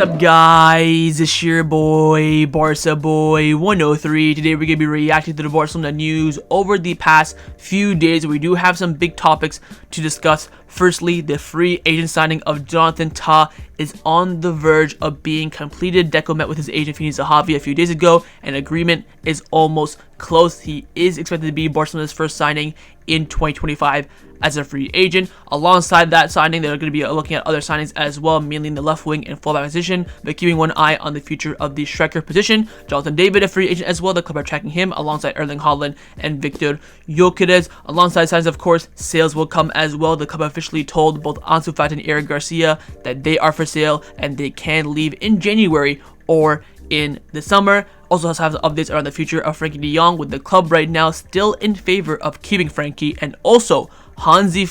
up, guys? It's your boy, Barca Boy 103. Today we're going to be reacting to the Barcelona news over the past few days. We do have some big topics to discuss. Firstly, the free agent signing of Jonathan Tah is on the verge of being completed. Deco met with his agent Frenkie de Jong a few days ago, and agreement is almost close. He is expected to be Barcelona's first signing in 2025 as a free agent. Alongside that signing, they're going to be looking at other signings as well, mainly in the left wing and fullback position, but keeping one eye on the future of the striker position. Jonathan David, a free agent as well. The club are tracking him alongside Erling Haaland and Viktor Gyökeres. Alongside signings, of course, sales will come as well. The club officially told both Ansu Fati and Garcia that they are for sale and they can leave in January or in the summer. Also has updates around the future of Frenkie de Jong, with the club right now still in favor of keeping Frenkie, and also Hansi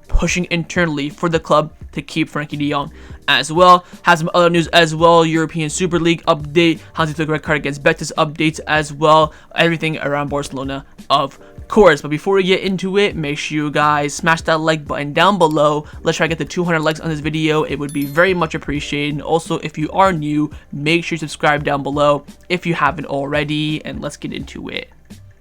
pushing internally for the club to keep Frenkie de Jong as well. Has some other news as well. European Super League update. Hansi took a red card against Betis updates as well. Everything around Barcelona, of course. But before we get into it, make sure you guys smash that like button down below. Let's try to get to 200 likes on this video. It would be very much appreciated. And also, if you are new, make sure you subscribe down below if you haven't already. And let's get into it.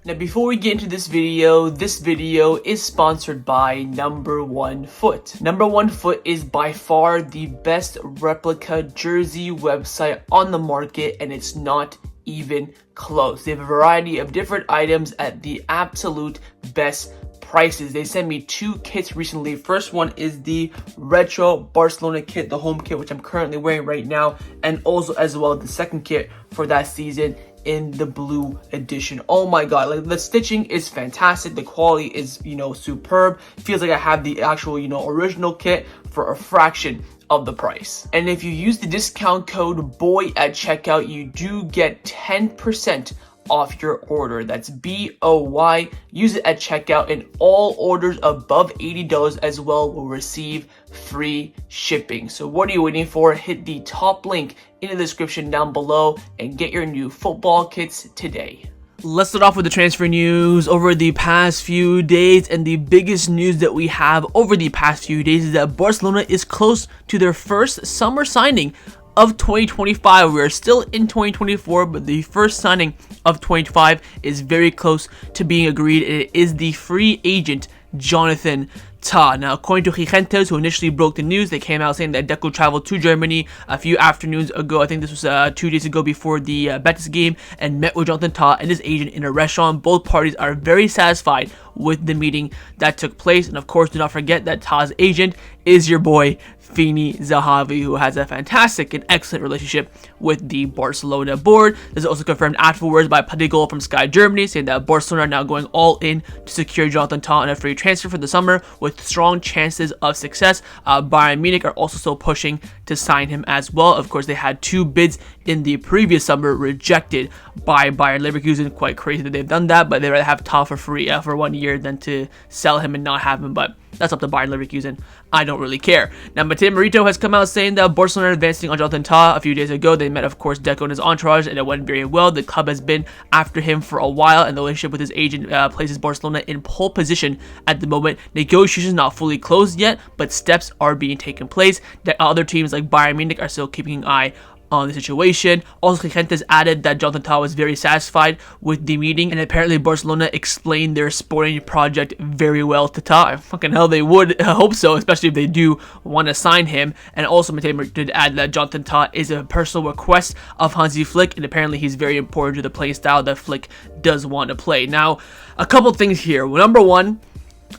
Now, before we get into this video is sponsored by Number One Foot. Number One Foot is by far the best replica jersey website on the market, and it's not even close. They have a variety of different items at the absolute best prices. They sent me two kits recently. First one is the retro Barcelona kit, the home kit, which I'm currently wearing right now, and also as well the second kit for that season in the blue edition. Oh my god, like, the stitching is fantastic, the quality is, superb. Feels like I have the actual, original kit for a fraction of the price. And if you use the discount code BOY at checkout, you do get 10% off your order. That's BOY. Use it at checkout, and all orders above $80 as well will receive free shipping. So what are you waiting for? Hit the top link in the description down below and get your new football kits today. Let's start off with the transfer news over the past few days, and the biggest news that we have over the past few days is that Barcelona is close to their first summer signing of 2025. We are still in 2024, but the first signing of 2025 is very close to being agreed, and it is the free agent Jonathan Tah. Now, according to Gentes, who initially broke the news, they came out saying that Deco traveled to Germany a few afternoons ago. I think this was 2 days ago before the Betis game, and met with Jonathan Tah and his agent in a restaurant. Both parties are very satisfied with the meeting that took place. And of course, do not forget that Tah's agent is your boy Frenkie de Jong, who has a fantastic and excellent relationship with the Barcelona board. This is also confirmed afterwards by Padigol from Sky Germany, saying that Barcelona are now going all in to secure Jonathan Tah on a free transfer for the summer with strong chances of success. Bayern Munich are also still pushing to sign him as well. Of course, they had two bids in the previous summer rejected by Bayern Leverkusen. Quite crazy that they've done that, but they'd rather have Tah for free for 1 year than to sell him and not have him. But that's up to Bayern Leverkusen. I don't really care. Now, Mateo Merito has come out saying that Barcelona are advancing on Jonathan Tah. A few days ago, they met, of course, Deco and his entourage, and it went very well. The club has been after him for a while, and the relationship with his agent places Barcelona in pole position at the moment. Negotiations not fully closed yet, but steps are being taken place. That other teams like Bayern Munich are still keeping an eye on the situation. Also, Gentes added that Jonathan Tah was very satisfied with the meeting, and apparently Barcelona explained their sporting project very well to Tah. Fucking hell, they would hope so, especially if they do want to sign him. And also, Mateo did add that Jonathan Tah is a personal request of Hansi Flick, and apparently he's very important to the playing style that Flick does want to play. Now, a couple things here. Well, number one,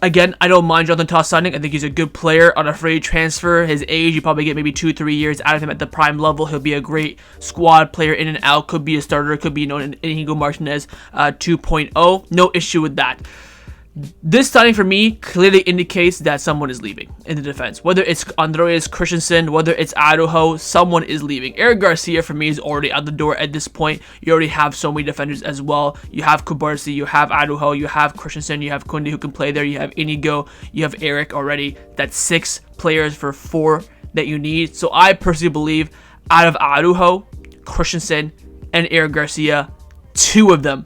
again, I don't mind Jonathan Tah signing. I think he's a good player on a free transfer. His age, you probably get maybe 2-3 years out of him at the prime level. He'll be a great squad player in and out. Could be a starter. Could be an Inigo Martinez 2.0. No issue with that. This signing for me clearly indicates that someone is leaving in the defense. Whether it's Andreas Christensen, whether it's Araujo, someone is leaving. Eric Garcia for me is already out the door at this point. You already have so many defenders as well. You have Kubarsi, you have Araujo, you have Christensen, you have Kunde who can play there, you have Inigo, you have Eric already. That's 6 players for 4 that you need. So I personally believe out of Araujo, Christensen, and Eric Garcia, 2 of them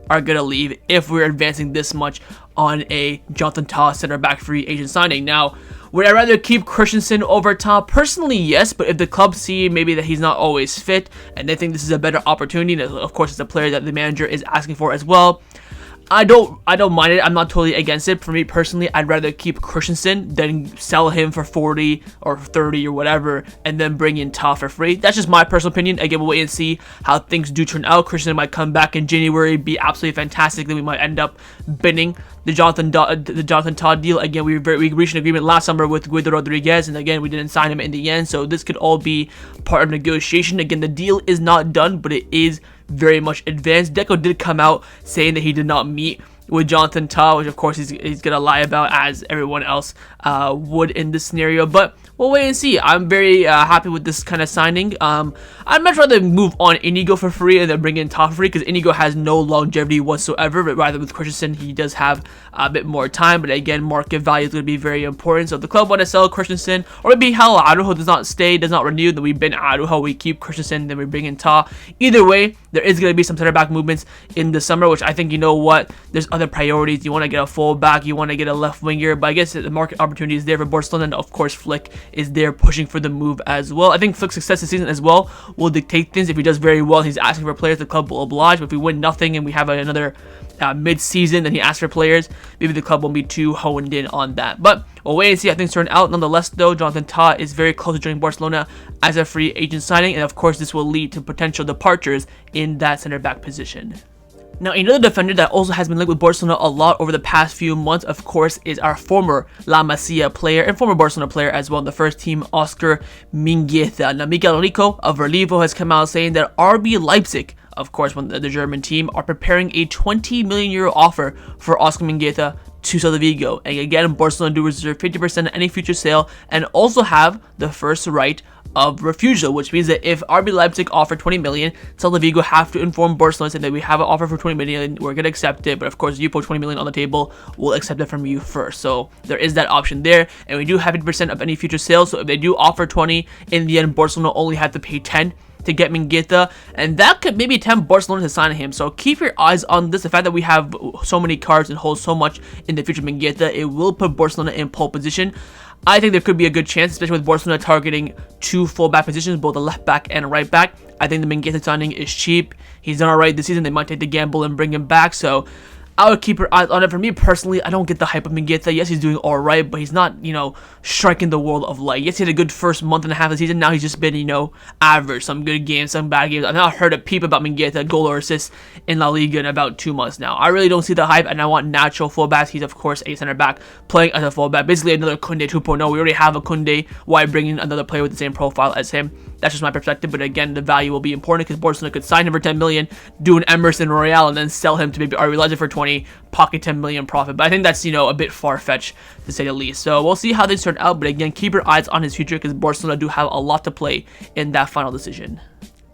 are going to leave if we're advancing this much on a Jonathan Tah center back free agent signing. Now, would I rather keep Christensen over Tah? Personally, yes, but if the club see maybe that he's not always fit and they think this is a better opportunity, and of course it's a player that the manager is asking for as well, I don't mind it. I'm not totally against it. For me personally, I'd rather keep Christensen than sell him for 40 or 30 or whatever and then bring in Tah for free. That's just my personal opinion. Again, we'll wait and see how things do turn out. Christensen might come back in January, be absolutely fantastic. Then we might end up binning the Jonathan Tah deal. Again, we reached an agreement last summer with Guido Rodriguez, and again, we didn't sign him in the end. So this could all be part of negotiation. Again, the deal is not done, but it is very much advanced. Deco did come out saying that he did not meet with Jonathan Tah, which of course he's gonna lie about, as everyone else would in this scenario, but we'll wait and see. I'm very happy with this kind of signing. I'd much rather move on Inigo for free and then bring in Tah for free, because Inigo has no longevity whatsoever, but rather with Christensen he does have a bit more time. But again, market value is going to be very important. So if the club want to sell Christensen, or maybe hell, Araujo does not stay, does not renew, then we bin Araujo, we keep Christensen, then we bring in Tah. Either way, there is going to be some center back movements in the summer, which I think, you know what, there's other priorities. You want to get a full back, you want to get a left winger, but I guess the market opportunity is there for Barcelona, and of course Flick is there pushing for the move as well. I think Flick's success this season as well will dictate things. If he does very well, he's asking for players, the club will oblige. But if we win nothing and we have another mid-season, then he asks for players, maybe the club won't be too honed in on that. But we'll wait and see how things turn out. Nonetheless, though, Jonathan Tah is very close to joining Barcelona as a free agent signing, and of course this will lead to potential departures in that center back position. Now, another defender that also has been linked with Barcelona a lot over the past few months, of course, is our former La Masia player and former Barcelona player as well in the first team, Oscar Mingueza. Now, Miguel Rico of Verlivo has come out saying that RB Leipzig, of course, when the German team, are preparing a 20 million euro offer for Oscar Mingueza to Celta Vigo. And again, Barcelona do reserve 50% of any future sale and also have the first right of refusal, which means that if RB Leipzig offer 20 million, Celta Vigo have to inform Barcelona saying that we have an offer for 20 million, we're going to accept it, but of course you put 20 million on the table, we'll accept it from you first. So there is that option there, and we do have 50% of any future sales, so if they do offer 20, in the end Barcelona only have to pay 10 to get Mingueza, and that could maybe tempt Barcelona to sign him. So keep your eyes on this. The fact that we have so many cards and hold so much in the future Mingueza, it will put Barcelona in pole position. I think there could be a good chance, especially with Barcelona targeting two full-back positions, both a left-back and a right-back. I think the Mingueza signing is cheap. He's done alright this season. They might take the gamble and bring him back, so I would keep your eyes on it. For me personally, I don't get the hype of Mingueza. Yes, he's doing alright, but he's not, striking the world of light. Yes, he had a good first month and a half of the season. Now he's just been, average. Some good games, some bad games. I've not heard a peep about Mingueza, goal or assist in La Liga in about 2 months now. I really don't see the hype, and I want natural fullbacks. He's, of course, a center back playing as a fullback. Basically, another Koundé 2.0. We already have a Koundé. Why bring in another player with the same profile as him? That's just my perspective, but again, the value will be important because Barcelona could sign him for 10 million, do an Emerson Royale, and then sell him to maybe RB Leipzig for 20, pocket 10 million profit. But I think that's, a bit far-fetched to say the least. So we'll see how things turn out, but again, keep your eyes on his future because Barcelona do have a lot to play in that final decision.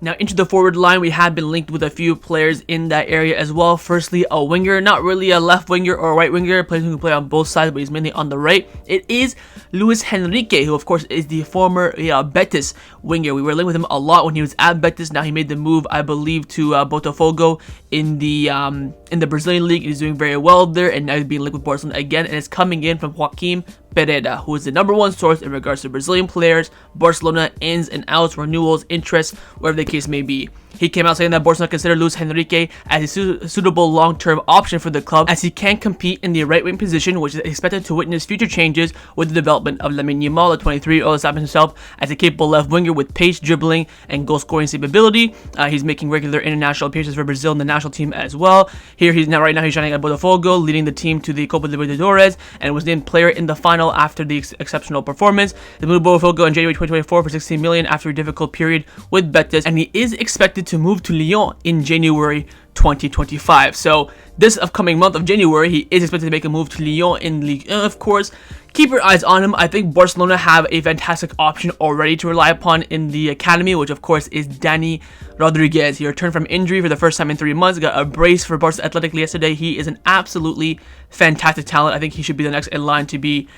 Now, into the forward line, we have been linked with a few players in that area as well. Firstly, a winger, not really a left winger or a right winger, a player who can play on both sides, but he's mainly on the right. It is Luis Henrique, who of course is the former Betis winger. We were linked with him a lot when he was at Betis. Now he made the move, I believe, to Botafogo in the Brazilian league. He's doing very well there, and now he's being linked with Barcelona again, and it's coming in from Joaquim Pereira, who is the #1 source in regards to Brazilian players, Barcelona ins and outs, renewals, interests, whatever the case may be. He came out saying that Barcelona considered Luis Henrique as a suitable long-term option for the club, as he can compete in the right-wing position, which is expected to witness future changes with the development of Lamine Yamal, the 23-year-old, established himself as a capable left winger with pace, dribbling, and goal-scoring capability. He's making regular international appearances for Brazil and the national team as well. Right now he's shining at Botafogo, leading the team to the Copa Libertadores, and was named player in the final after the exceptional performance. He moved to Botafogo in January 2024 for 16 million after a difficult period with Betis, and he is expected to move to Lyon in January 2025. So this upcoming month of January, he is expected to make a move to Lyon in Ligue 1, of course. Keep your eyes on him. I think Barcelona have a fantastic option already to rely upon in the academy, which of course is Dani Rodriguez. He returned from injury for the first time in 3 months, got a brace for Barca Athletic yesterday. He is an absolutely fantastic talent. I think he should be the next in line to be,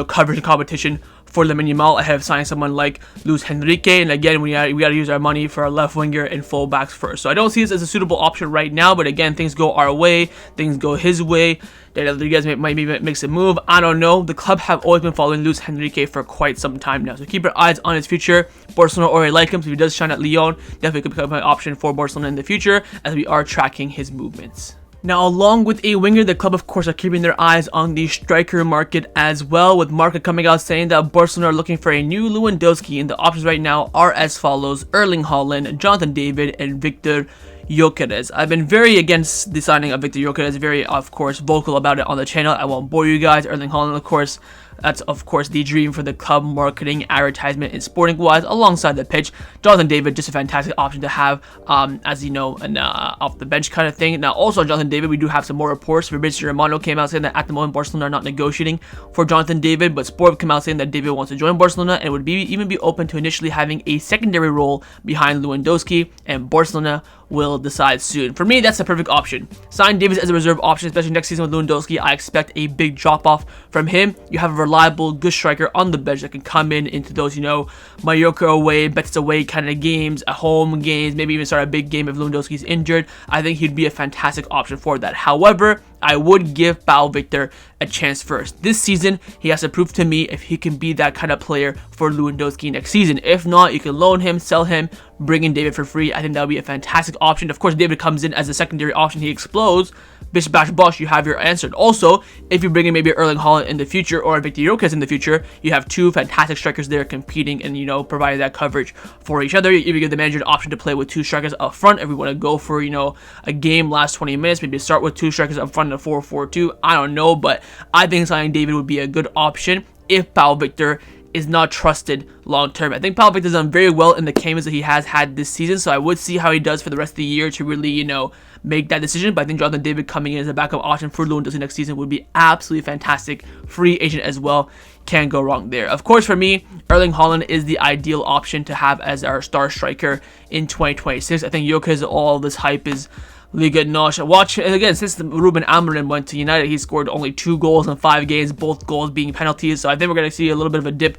coverage and competition for Lamine Yamal ahead of signing someone like Luis Henrique. And again, we got to use our money for our left winger and fullbacks first. So I don't see this as a suitable option right now. But again, things go our way, things go his way. You guys might make a move. I don't know. The club have always been following Luis Henrique for quite some time now. So keep your eyes on his future. Barcelona already like him. So if he does shine at Lyon, definitely could become an option for Barcelona in the future, as we are tracking his movements. Now, along with a winger, the club, of course, are keeping their eyes on the striker market as well, with Marca coming out saying that Barcelona are looking for a new Lewandowski, and the options right now are as follows: Erling Haaland, Jonathan David, and Viktor Gyökeres. I've been very against the signing of Viktor Gyökeres, very, of course, vocal about it on the channel. I won't bore you guys. Erling Haaland, of course, that's, of course, the dream for the club, marketing, advertisement, and sporting-wise, alongside the pitch. Jonathan David, just a fantastic option to have, as you know, an off-the-bench kind of thing. Now, also on Jonathan David, we do have some more reports. Fabrizio Romano came out saying that at the moment, Barcelona are not negotiating for Jonathan David, but Sport came out saying that David wants to join Barcelona and would even be open to initially having a secondary role behind Lewandowski, and Barcelona will decide soon. For me, that's the perfect option. Sign Davis as a reserve option, especially next season with Lewandowski. I expect a big drop-off from him. You have a reliable, good striker on the bench that can come into those, you know, Mallorca away, Betis away kind of games, at home games, maybe even start a big game if Lewandowski's injured. I think he'd be a fantastic option for that. However, I would give Pau Victor a chance first. This season, he has to prove to me if he can be that kind of player for Lewandowski next season. If not, you can loan him, sell him, bring in David for free. I think that would be a fantastic option. Of course, David comes in as a secondary option. He explodes. Bish bash bosh, you have your answer. Also, if you bring in maybe Erling Haaland in the future or Viktor Gyökeres in the future, you have two fantastic strikers there competing and, you know, providing that coverage for each other. If you give the manager the option to play with two strikers up front, if we want to go for, you know, a game last 20 minutes, maybe start with two strikers up front in a 4-4-2. I don't know, but I think signing David would be a good option if Pau Victor is not trusted long term. I think Pau Victor's done very well in the games that he has had this season, so I would see how he does for the rest of the year to really, you know, make that decision. But I think Jonathan David coming in as a backup option for Lewandowski next season would be absolutely fantastic. Free agent as well. Can't go wrong there. Of course, for me, Erling Haaland is the ideal option to have as our star striker in 2026. I think Gyökeres, all this hype is Liga Nosh. Watch, and again, since Ruben Amorim went to United, he scored only 2 goals in 5 games, both goals being penalties. So I think we're going to see a little bit of a dip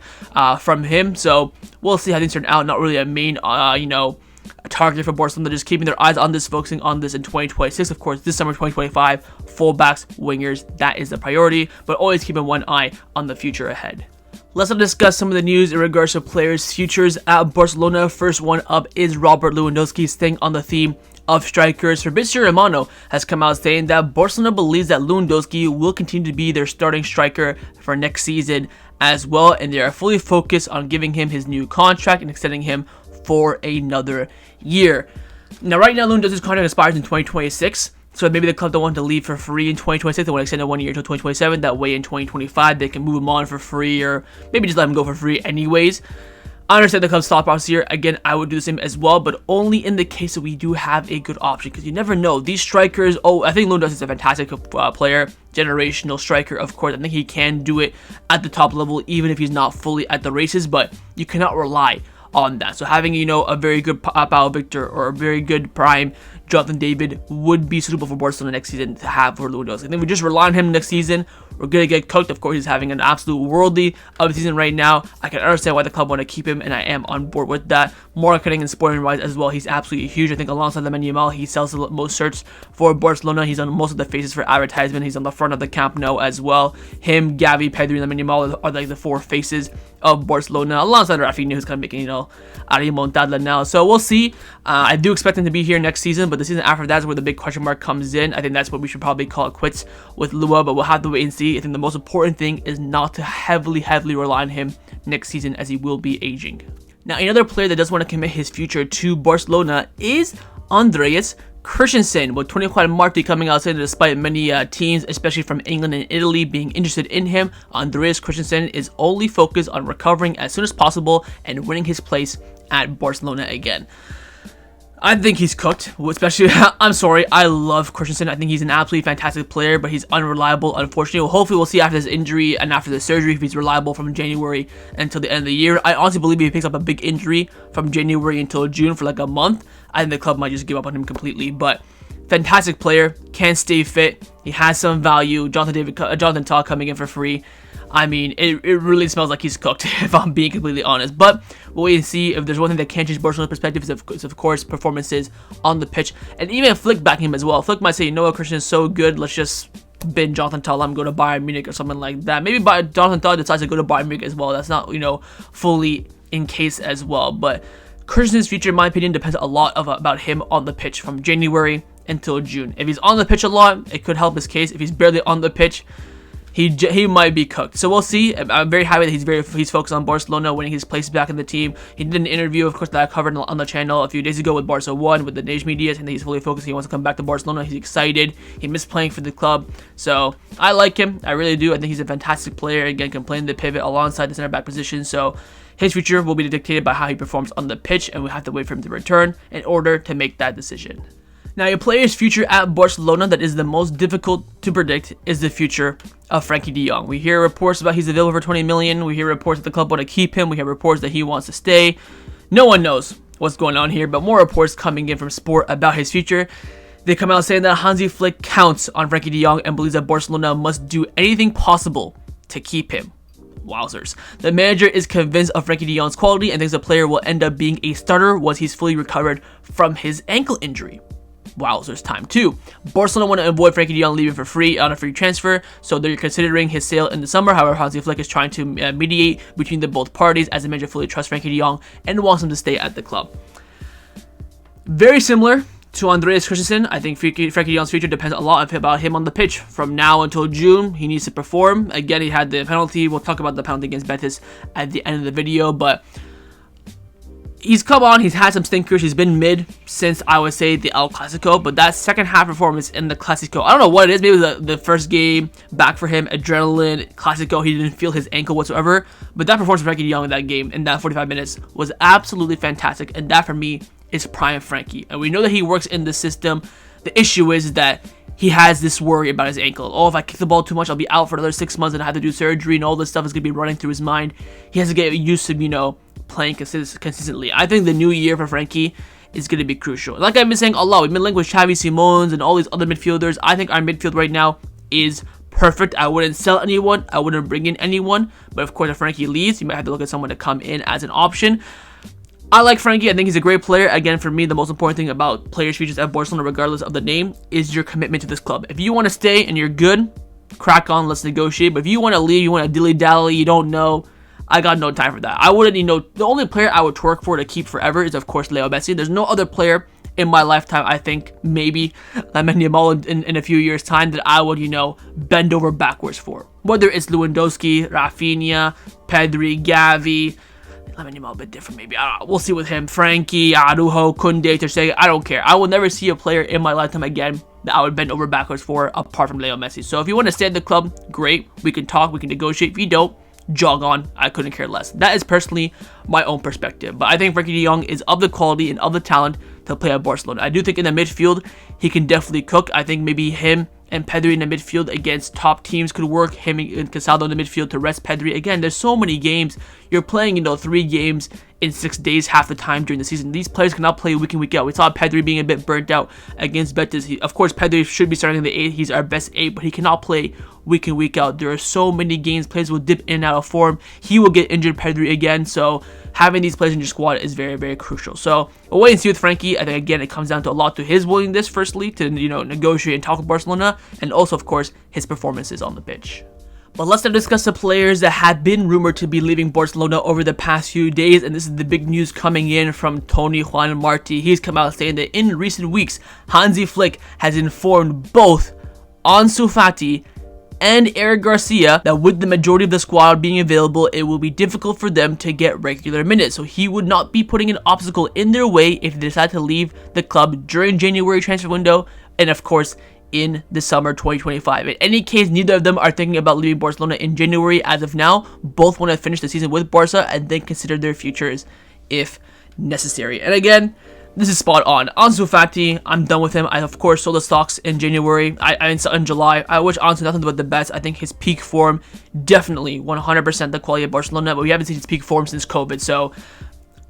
from him. So we'll see how things turn out. Not really a main, you know, a target for Barcelona. Just keeping their eyes on this, focusing on this in 2026. Of course, this summer 2025, fullbacks, wingers, that is the priority. But always keeping one eye on the future ahead. Let's now discuss some of the news in regards to players' futures at Barcelona. First one up is Robert Lewandowski, staying on the theme of strikers. Fabrizio Romano has come out saying that Barcelona believes that Lewandowski will continue to be their starting striker for next season as well, and they are fully focused on giving him his new contract and extending him for another year. Now, right now, Lewandowski's contract expires in 2026. So maybe the club don't want to leave for free in 2026. They want to extend it 1 year until 2027. That way in 2025, they can move him on for free, or maybe just let him go for free anyways. I understand the club's thought process here. Again, I would do the same as well, but only in the case that we do have a good option, because you never know. These strikers, I think Lewandowski is a fantastic player, generational striker, of course. I think he can do it at the top level, even if he's not fully at the races, but you cannot rely on that. So having, you know, a very good Pau Victor or a very good prime Jonathan David would be suitable for Barcelona next season to have for Lewandowski. And then we just rely on him next season. We're going to get cooked. Of course, he's having an absolute worldly of the season right now. I can understand why the club want to keep him, and I am on board with that. Marketing and sporting wise as well, he's absolutely huge. I think alongside Lamine Yamal, he sells the most shirts for Barcelona. He's on most of the faces for advertisement. He's on the front of the Camp Nou as well. Him, Gavi, Pedri, and Lamine Yamal are like the 4 faces of Barcelona, alongside Rafinha, who's kind of making, you know, Ari Montadla now. So we'll see. I do expect him to be here next season, but the season after that is where the big question mark comes in. I think that's what we should probably call it quits with Lua, but we'll have to wait and see. I think the most important thing is not to heavily rely on him next season, as he will be aging. Now, another player that does want to commit his future to Barcelona is Andreas Christensen, with 24 Marti coming out saying that despite many teams, especially from England and Italy, being interested in him, Andreas Christensen is only focused on recovering as soon as possible and winning his place at Barcelona again. I think he's cooked, especially, I'm sorry, I love Christensen. I think he's an absolutely fantastic player, but he's unreliable, unfortunately. Well, hopefully we'll see after this injury and after the surgery if he's reliable from January until the end of the year. I honestly believe if he picks up a big injury from January until June for like a month, I think the club might just give up on him completely. But fantastic player, can stay fit, he has some value. Jonathan Tah coming in for free. I mean, it really smells like he's cooked, if I'm being completely honest. But we'll wait and see. If there's one thing that can change Barcelona's perspective is of course, performances on the pitch. And even Flick backing him as well. Flick might say, you know what, Christian is so good, let's just bin Jonathan Tah, go to Bayern Munich or something like that. Maybe Jonathan Tah decides to go to Bayern Munich as well. That's not, fully in case as well. But Christian's future, in my opinion, depends a lot about him on the pitch from January until June. If he's on the pitch a lot, it could help his case. If he's barely on the pitch, he might be cooked. So we'll see. I'm very happy that he's focused on Barcelona, winning his place back in the team. He did an interview, of course, that I covered on the channel a few days ago with Barca 1 with the Danish media, and he's fully focused. He wants to come back to Barcelona. He's excited. He missed playing for the club. So I like him. I really do. I think he's a fantastic player. Again, can play in the pivot alongside the center back position. So his future will be dictated by how he performs on the pitch, and we have to wait for him to return in order to make that decision. Now, a player's future at Barcelona that is the most difficult to predict is the future of Frenkie de Jong. We hear reports about he's available for 20 million. We hear reports that the club want to keep him. We hear reports that he wants to stay. No one knows what's going on here, but more reports coming in from Sport about his future. They come out saying that Hansi Flick counts on Frenkie de Jong and believes that Barcelona must do anything possible to keep him. Wowzers. The manager is convinced of Frenkie de Jong's quality and thinks the player will end up being a starter once he's fully recovered from his ankle injury. Wowzers time too. Barcelona want to avoid Frenkie de Jong leaving for free on a free transfer, so they're considering his sale in the summer. However, Hansi Flick is trying to mediate between the both parties as the manager fully trusts Frenkie de Jong and wants him to stay at the club. Very similar to Andreas Christensen, I think Frenkie de Jong's future depends a lot about him on the pitch. From now until June, he needs to perform. Again, he had the penalty. We'll talk about the penalty against Betis at the end of the video, but he's come on, he's had some stinkers, he's been mid since, I would say, the El Clasico, but that second half performance in the Clasico, I don't know what it is, maybe the first game back for him, adrenaline, Clasico, he didn't feel his ankle whatsoever, but that performance of Frenkie de Jong in that game, in that 45 minutes, was absolutely fantastic, and that for me is prime Frenkie, and we know that he works in the system. The issue is that he has this worry about his ankle. Oh, if I kick the ball too much, I'll be out for another 6 months and I have to do surgery, and all this stuff is going to be running through his mind. He has to get used to, playing consistently. I think the new year for Frenkie is going to be crucial. Like I've been saying a lot, we've been linked with Xavi Simons and all these other midfielders. I think our midfield right now is perfect. I wouldn't sell anyone. I wouldn't bring in anyone. But of course, if Frenkie leaves, you might have to look at someone to come in as an option. I like Frenkie. I think he's a great player. Again, for me, the most important thing about players' futures at Barcelona, regardless of the name, is your commitment to this club. If you want to stay and you're good, crack on, let's negotiate. But if you want to leave, you want to dilly-dally, you don't know, I got no time for that. I wouldn't, the only player I would twerk for to keep forever is, of course, Leo Messi. There's no other player in my lifetime, I think, maybe Lamine Yamal in a few years' time, that I would, bend over backwards for. Whether it's Lewandowski, Rafinha, Pedri, Gavi, Lamine Yamal a bit different maybe. I don't know. We'll see with him. Frenkie, Araujo, Koundé, Ter Stegen. I don't care. I will never see a player in my lifetime again that I would bend over backwards for, apart from Leo Messi. So if you want to stay at the club, great. We can talk. We can negotiate. If you don't, jog on. I couldn't care less. That is personally my own perspective. But I think Frenkie de Jong is of the quality and of the talent to play at Barcelona. I do think in the midfield, he can definitely cook. I think maybe him and Pedri in the midfield against top teams could work. Him and Casado in the midfield to rest Pedri. Again, there's so many games. You're playing, 3 games in 6 days, half the time during the season. These players cannot play week in, week out. We saw Pedri being a bit burnt out against Betis. Of course, Pedri should be starting in the 8. He's our best 8, but he cannot play week in, week out. There are so many games. Players will dip in and out of form. He will get injured, Pedri, again. So having these players in your squad is very, very crucial. So we'll wait and see with Frenkie. I think, again, it comes down to a lot to his willingness, firstly, to, negotiate and talk with Barcelona, and also, of course, his performances on the pitch. But let's now discuss the players that have been rumored to be leaving Barcelona over the past few days, and this is the big news coming in from Tony Juan Martí. He's come out saying that in recent weeks, Hansi Flick has informed both Ansu Fati and Eric Garcia that with the majority of the squad being available, it will be difficult for them to get regular minutes. So he would not be putting an obstacle in their way if they decide to leave the club during January transfer window, and of course, in the summer 2025. In any case, neither of them are thinking about leaving Barcelona in January as of now. Both want to finish the season with Barca and then consider their futures if necessary. And again, this is spot on. Ansu Fati, I'm done with him. I, of course, sold the stocks in January. In July. I wish Ansu nothing but the best. I think his peak form, definitely 100% the quality of Barcelona, but we haven't seen his peak form since COVID. So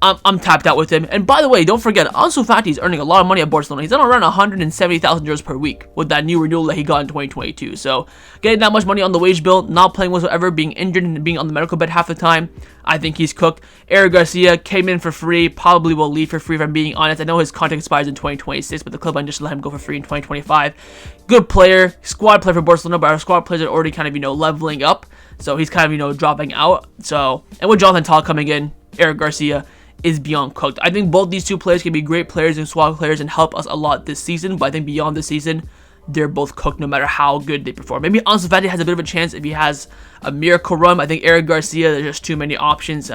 I'm tapped out with him. And by the way, don't forget, Ansu Fati is earning a lot of money at Barcelona. He's on around 170,000 euros per week with that new renewal that he got in 2022. So getting that much money on the wage bill, not playing whatsoever, being injured and being on the medical bed half the time, I think he's cooked. Eric Garcia came in for free, probably will leave for free if I'm being honest. I know his contract expires in 2026, but the club might just let him go for free in 2025. Good player, squad player for Barcelona, but our squad players are already kind of, leveling up. So he's kind of, dropping out. So, and with Jonathan Tah coming in, Eric Garcia is beyond cooked. I think both these two players can be great players and squad players and help us a lot this season, but I think beyond the season, they're both cooked no matter how good they perform. Maybe Ansu Fati has a bit of a chance if he has a miracle run. I think Eric Garcia, there's just too many options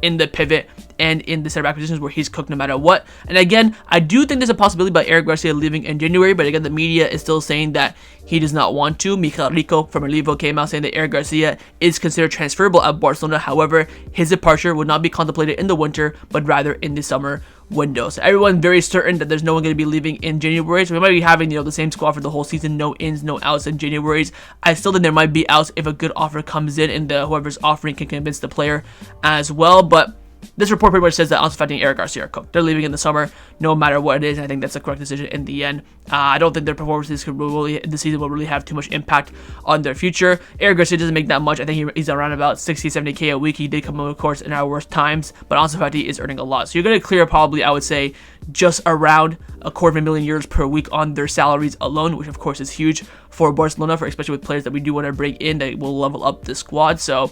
in the pivot and in the center back positions where he's cooked no matter what. And again, I do think there's a possibility about Eric Garcia leaving in January, but again, the media is still saying that he does not want to. Henrique from Olivo came out saying that Eric Garcia is considered transferable at Barcelona. However, his departure would not be contemplated in the winter, but rather in the summer window. So everyone's very certain that there's no one going to be leaving in January. So we might be having, the same squad for the whole season, no ins, no outs in January's. I still think there might be outs if a good offer comes in and whoever's offering can convince the player as well. But this report pretty much says that Ansu Fati and Eric Garcia are cooked. They're leaving in the summer, no matter what it is. And I think that's the correct decision in the end. I don't think their performances this season will really have too much impact on their future. Eric Garcia doesn't make that much. I think he's around about 60, 70K a week. He did come in, of course, in our worst times, but Ansu Fati is earning a lot. So you're going to clear probably, I would say, just around €250,000 per week on their salaries alone, which of course is huge for Barcelona, especially with players that we do want to bring in that will level up the squad. So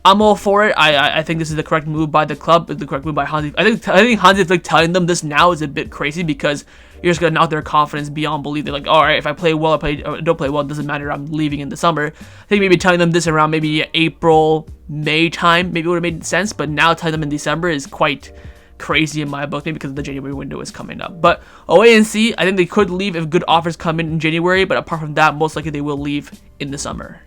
I'm all for it. I think this is the correct move by the club, the correct move by Hansi. I think Hansi telling them this now is a bit crazy because you're just gonna knock their confidence beyond belief. They're like, all right, if I play well, or don't play well, it doesn't matter. I'm leaving in the summer. I think maybe telling them this around maybe April, May time, maybe would have made sense. But now telling them in December is quite crazy in my book, maybe because the January window is coming up. But I'll wait and see. I think they could leave if good offers come in January. But apart from that, most likely they will leave in the summer.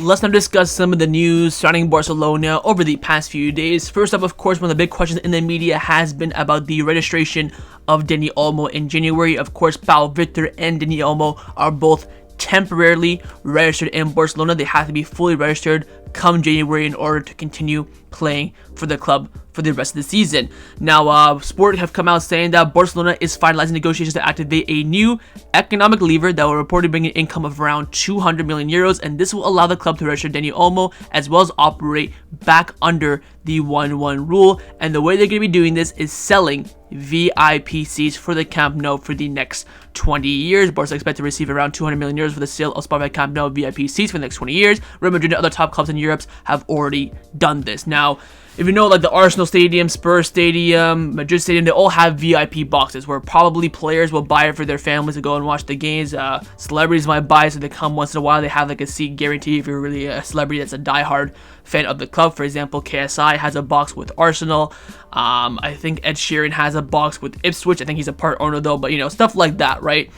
Let's now discuss some of the news surrounding Barcelona over the past few days. First up, of course, one of the big questions in the media has been about the registration of Dani Olmo in January. Of course, Pau Victor and Dani Olmo are both temporarily registered in Barcelona. They have to be fully registered come January in order to continue playing for the club for the rest of the season. Now, Sport have come out saying that Barcelona is finalizing negotiations to activate a new economic lever that will reportedly bring an income of around 200 million euros, and this will allow the club to register Dani Olmo as well as operate back under the 1-1 rule. And the way they're going to be doing this is selling VIP seats for the Camp Nou for the next 20 years. Barca expect to receive around 200 million euros for the sale of Spotify Camp Nou VIP seats for the next 20 years. Real Madrid and other top clubs in Europe have already done this. Now, if you know, like the Arsenal Stadium, Spurs Stadium, Madrid Stadium, they all have VIP boxes where probably players will buy it for their families to go and watch the games. Celebrities might buy it so they come once in a while. They have like a seat guarantee if you're really a celebrity that's a diehard fan of the club. For example, KSI has a box with Arsenal. I think Ed Sheeran has a box with Ipswich. I think he's a part owner though, but stuff like that, right?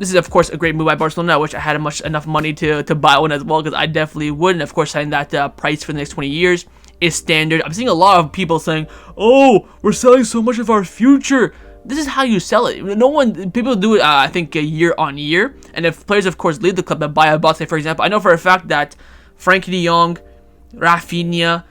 This is, of course, a great move by Barcelona. I wish I had enough money to buy one as well, because I definitely would. And of course, having that price for the next 20 years is standard. I'm seeing a lot of people saying, "Oh, we're selling so much of our future." This is how you sell it. People do it, I think, year on year. And if players, of course, leave the club and buy a box, say, for example, I know for a fact that Frenkie de Jong, Rafinha,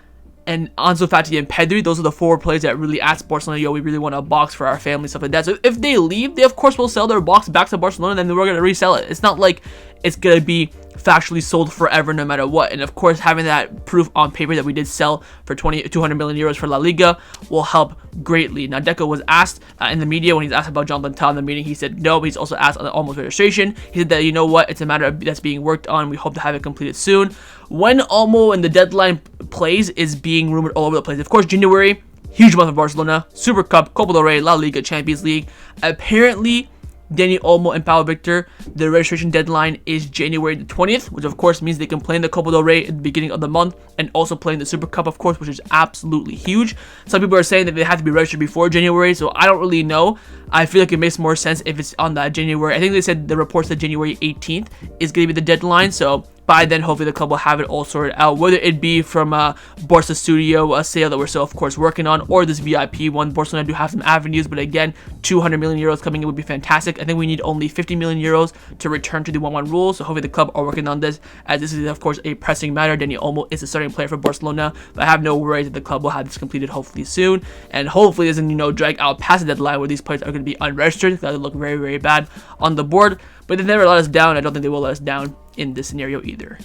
and Ansu Fati and Pedri, those are the four players that really asked Barcelona, yo, we really want a box for our family, stuff like that. So if they leave, they of course will sell their box back to Barcelona, and then we're going to resell it. It's not like it's going to be factually sold forever no matter what. And of course, having that proof on paper that we did sell for 200 million euros for La Liga will help greatly. Now, Deco was asked in the media when he's asked about Jonathan Tah in the meeting. He said no, but he's also asked on the Olmo's registration. He said that, you know what, it's a matter of that's being worked on. We hope to have it completed soon. When Olmo and the deadline plays is being rumored all over the place. Of course, January, huge month for Barcelona. Super Cup, Copa del Rey, La Liga, Champions League. Apparently, Dani Olmo and Pau Victor, the registration deadline is January the 20th, which of course means they can play in the Copa del Rey at the beginning of the month and also play in the Super Cup, of course, which is absolutely huge. Some people are saying that they have to be registered before January, so I don't really know. I feel like it makes more sense if it's on that January. I think they said the report said January 18th is going to be the deadline, so by then, hopefully, the club will have it all sorted out, whether it be from Barca Studio, a sale that we're still, of course, working on, or this VIP one. Barcelona do have some avenues, but again, 200 million euros coming in would be fantastic. I think we need only 50 million euros to return to the 1-1 rule, so hopefully the club are working on this, as this is, of course, a pressing matter. Dani Olmo is the starting important player for Barcelona, but I have no worries that the club will have this completed hopefully soon, and hopefully it doesn't drag out past the deadline where these players are going to be unregistered. That would look very, very bad on the board, but they never let us down. I don't think they will let us down in this scenario either.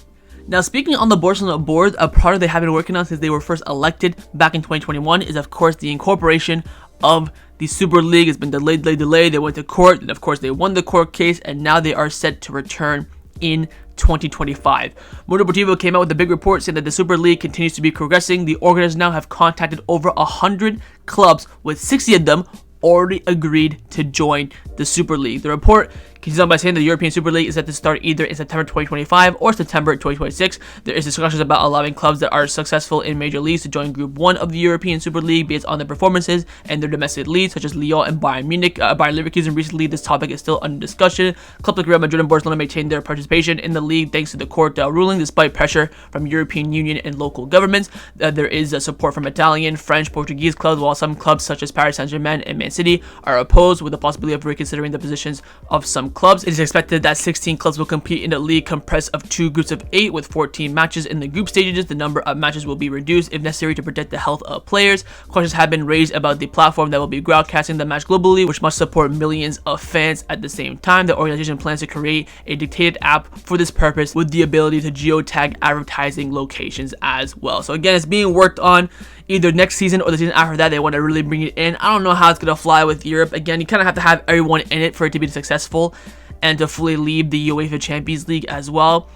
Now, speaking on the Barcelona board, a project they have been working on since they were first elected back in 2021 is, of course, the incorporation of the Super League. It's been delayed. They went to court, and of course, they won the court case, and now they are set to return in 2025. Mundo Deportivo came out with a big report saying that the Super League continues to be progressing. The organizers now have contacted over 100 clubs, with 60 of them already agreed to join the Super League. The report continues on by saying the European Super League is set to start either in September 2025 or September 2026. There is discussions about allowing clubs that are successful in major leagues to join Group 1 of the European Super League based on their performances and their domestic leagues, such as Lyon and Bayern Munich. Bayern Leverkusen recently, this topic is still under discussion. Clubs like Real Madrid and Barcelona maintain their participation in the league thanks to the court ruling, despite pressure from European Union and local governments. There is support from Italian, French, Portuguese clubs, while some clubs such as Paris Saint-Germain and Man City are opposed, with the possibility of reconsidering the positions of some clubs. It is expected that 16 clubs will compete in a league comprised of 2 groups of 8 with 14 matches in the group stages. The number of matches will be reduced if necessary to protect the health of players. Questions have been raised about the platform that will be broadcasting the match globally, which must support millions of fans at the same time. The organization plans to create a dedicated app for this purpose with the ability to geotag advertising locations as well. So again, it's being worked on. Either next season or the season after that, they want to really bring it in. I don't know how it's going to fly with Europe. Again, you kind of have to have everyone in it for it to be successful and to fully lead the UEFA Champions League as well.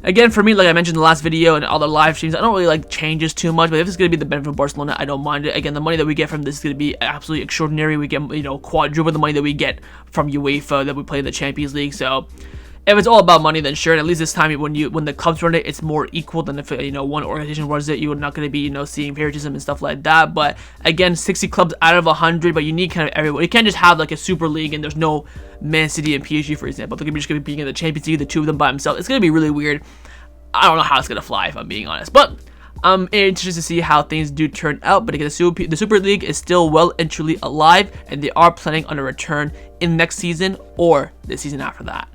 Again, for me, like I mentioned in the last video and all the live streams, I don't really like changes too much, but if it's going to be the benefit of Barcelona, I don't mind it. Again, the money that we get from this is going to be absolutely extraordinary. We get, quadruple the money that we get from UEFA that we play in the Champions League. So if it's all about money, then sure. And at least this time, when the clubs run it, it's more equal than if one organization runs it. You're not going to be seeing favoritism and stuff like that. But again, 60 clubs out of 100, but you need kind of everyone. You can't just have like a Super League and there's no Man City and PSG, for example. They're just going to be being in the Champions League, the two of them by themselves. It's going to be really weird. I don't know how it's going to fly, if I'm being honest. But I'm interested to see how things do turn out. But again, the Super League is still well and truly alive, and they are planning on a return in next season or the season after that.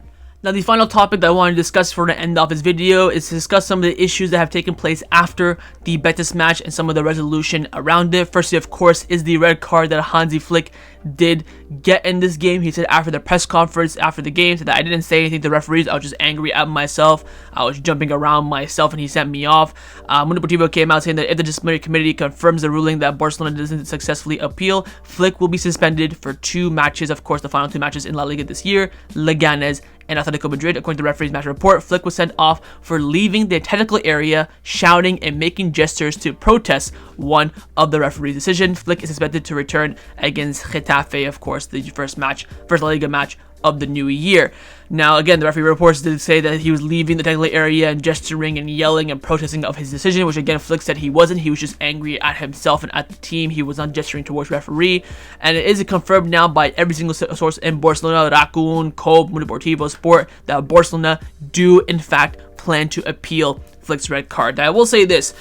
Now, the final topic that I want to discuss for the end of this video is to discuss some of the issues that have taken place after the Betis match and some of the resolution around it. Firstly, of course, is the red card that Hansi Flick did get in this game. He said after the press conference after the game, said that I didn't say anything to the referees. I was just angry at myself. I was jumping around myself and he sent me off. Mundo Deportivo came out saying that if the disciplinary committee confirms the ruling that Barcelona doesn't successfully appeal, Flick will be suspended for 2 matches. Of course, the final 2 matches in La Liga this year, Leganés and Atletico Madrid. According to the referee's match report, Flick was sent off for leaving the technical area, shouting and making gestures to protest one of the referee's decision. Flick is expected to return against Getafe, of course, the first La Liga match of the new year. Now, again, the referee reports did say that he was leaving the technical area and gesturing and yelling and protesting of his decision, which again, Flick said he wasn't. He was just angry at himself and at the team. He was not gesturing towards referee. And it is confirmed now by every single source in Barcelona, Raccoon, Cope, Mundo Deportivo, Sport, that Barcelona do, in fact, plan to appeal Flick's red card. Now, I will say this.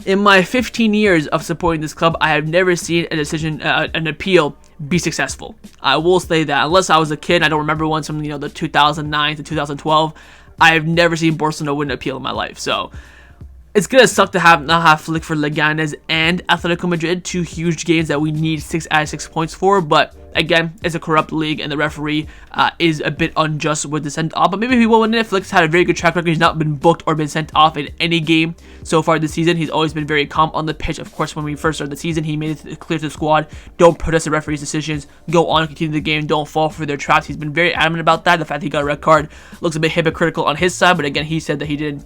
In my 15 years of supporting this club, I have never seen a decision, an appeal, be successful. I will say that. Unless I was a kid, I don't remember one from the 2009 to 2012. I have never seen Barcelona win an appeal in my life. So it's gonna suck to not have Flick for Leganés and Atletico Madrid, 2 huge games that we need 6 out of 6 points for. But again, it's a corrupt league, and the referee is a bit unjust with the sent off. But maybe he will win it. Flick's had a very good track record. He's not been booked or been sent off in any game so far this season. He's always been very calm on the pitch. Of course, when we first started the season, he made it clear to the squad, don't protest the referee's decisions, go on and continue the game, don't fall for their traps. He's been very adamant about that. The fact that he got a red card looks a bit hypocritical on his side, but again, he said that he didn't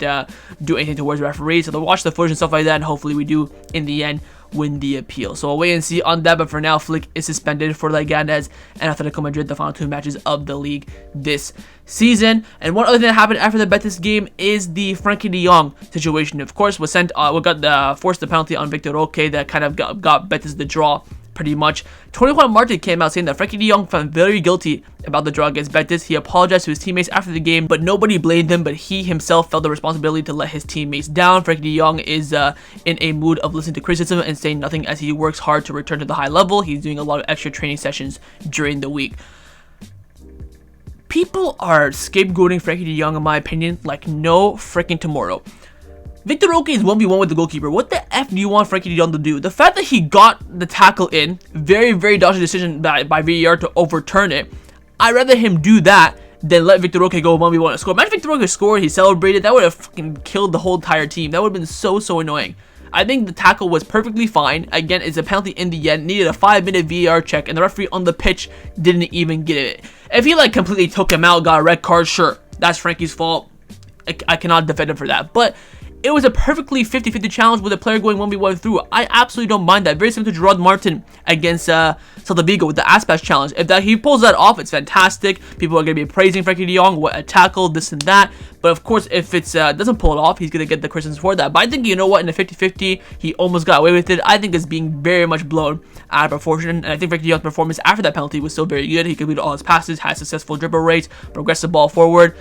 do anything towards the referee. So they'll watch the footage and stuff like that, and hopefully we do, in the end, win the appeal. So we'll wait and see on that, but for now, Flick is suspended for Leganés and Atletico Madrid, the final 2 matches of the league this season. And one other thing that happened after the Betis game is the Frenkie de Jong situation. Of course, was sent. Forced the penalty on Viktor Gyökeres that kind of got Betis the draw. Pretty much. 21 Martin came out saying that Frenkie de Jong found very guilty about the draw against Betis. He apologized to his teammates after the game, but nobody blamed him, but he himself felt the responsibility to let his teammates down. Frenkie de Jong is in a mood of listening to criticism and saying nothing as he works hard to return to the high level. He's doing a lot of extra training sessions during the week. People are scapegoating Frenkie de Jong, in my opinion, like no freaking tomorrow. Viktor Gyökeres is 1v1 with the goalkeeper. What the F do you want Frenkie de Jong to do? The fact that he got the tackle in, very, very dodgy decision by VAR to overturn it. I'd rather him do that than let Viktor Gyökeres go 1v1 and score. Imagine Viktor Gyökeres scored, he celebrated. That would have fucking killed the whole entire team. That would have been so, so annoying. I think the tackle was perfectly fine. Again, it's a penalty in the end. Needed a 5-minute VAR check, and the referee on the pitch didn't even get it. If he like completely took him out, got a red card, sure, that's Frenkie's fault. I cannot defend him for that. But it was a perfectly 50-50 challenge with a player going 1v1 through. I absolutely don't mind that. Very similar to Gerard Martin against Celta Vigo with the Aspas challenge. If he pulls that off, it's fantastic. People are going to be praising Frenkie de Jong, what a tackle, this and that. But of course, if it doesn't pull it off, he's going to get the Christensen for that. But I think, you know what, in a 50-50, he almost got away with it. I think it's being very much blown out of proportion. And I think Frenkie de Jong's performance after that penalty was still very good. He completed all his passes, had successful dribble rates, progressed the ball forward.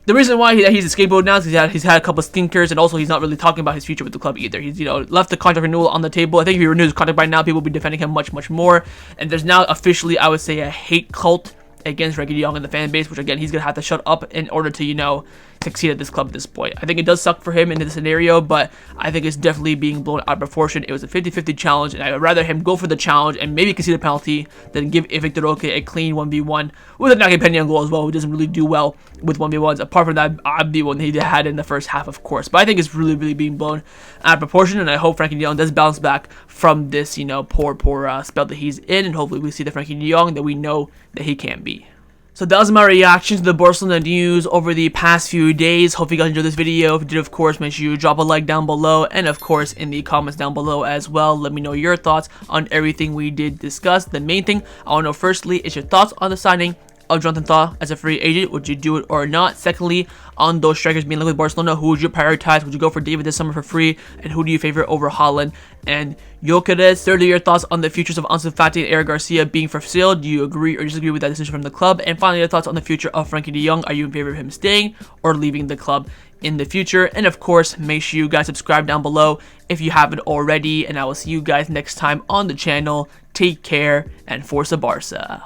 The reason why he's a scapegoat now is he's had a couple of stinkers, and also he's not really talking about his future with the club either. He's left the contract renewal on the table. I think if he renews his contract by now, people will be defending him much, much more. And there's now officially, I would say, a hate cult against Frenkie de Jong in the fan base, which again, he's gonna have to shut up in order to succeed at this club at this point. I think it does suck for him in this scenario, but I think it's definitely being blown out of proportion. It was a 50-50 challenge, and I'd rather him go for the challenge and maybe concede a penalty than give Viktor Gyökeres a clean 1v1 with a Nagi Penny on goal as well, who doesn't really do well with 1v1s, apart from that odd one he had in the first half, of course. But I think it's really, really being blown out of proportion, and I hope Frenkie de Jong does bounce back from this, poor spell that he's in, and hopefully we see the Frenkie de Jong that we know that he can be. So that was my reaction to the Barcelona news over the past few days. Hope you guys enjoyed this video. If you did, of course, make sure you drop a like down below. And of course, in the comments down below as well, let me know your thoughts on everything we did discuss. The main thing I want to know firstly is your thoughts on the signing of Jonathan Tah as a free agent. Would you do it or not? Secondly, on those strikers being linked with Barcelona, who would you prioritize? Would you go for David this summer for free? And who do you favor over Haaland and Gyökeres? Thirdly, your thoughts on the futures of Ansu Fati and Eric Garcia being for sale. Do you agree or disagree with that decision from the club? And finally, your thoughts on the future of Frenkie de Jong. Are you in favor of him staying or leaving the club in the future? And of course, make sure you guys subscribe down below if you haven't already. And I will see you guys next time on the channel. Take care and Forza Barca.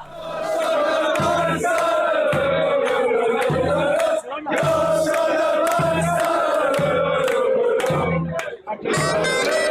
Go!